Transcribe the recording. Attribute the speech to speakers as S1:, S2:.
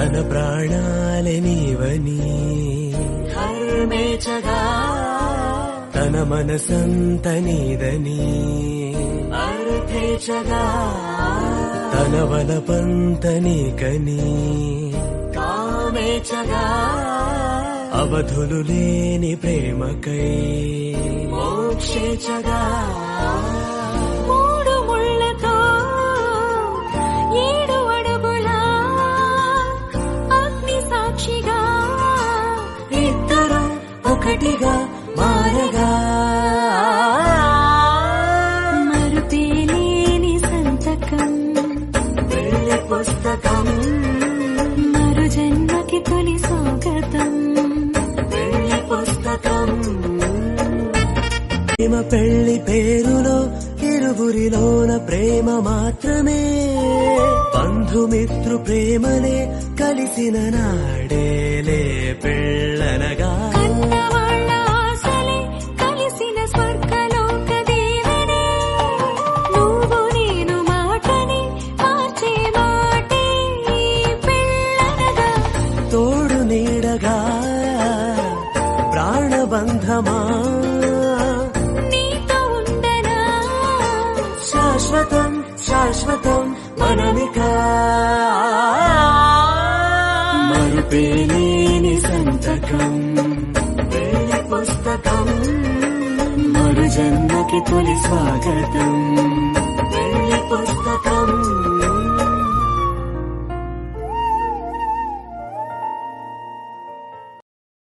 S1: తన ప్రాణాలే నీవని
S2: ధర్మేచగా
S1: తన మనసంత నీదని
S2: అర్థేచగా
S1: తన వలపంత నీకని
S2: కామేచగా
S1: అవధులు లేని ప్రేమకై
S2: మోక్షేచగా
S3: మూడు ముళ్ళతో 7 అడుగుల అగ్ని సాక్షిగా
S2: ఇద్దరు ఒకటిగా మారగా
S3: మరుపేలేని సంతకం
S2: పెళ్లి పుస్తకం
S3: మరు జన్మకి తొలి స్వాగతం
S2: పెళ్లి పుస్తకం
S1: ప్రేమ పెళ్లి పేరులో ఇరువురిలోన ప్రేమ మాత్రమే బంధుమిత్రు ప్రేమనే కలిసిన నాడేలే పెళ్ళనగా
S3: కన్నవాళ్ళ ఆశలే కలిసిన స్వర్గలోక దేవనే నువ్వు నేను మాటని మార్చే మాటే పెళ్ళనగా
S1: తోడు నీడగా ప్రాణబంధమా
S3: నీతో ఉండనా
S2: శాశ్వతం శాశ్వతం మనమిక
S1: మరుపేలేని సంతకం
S2: పెళ్లి పుస్తకం
S1: మరు జన్మకి తొలి స్వాగతం
S2: పెళ్లి పుస్తకం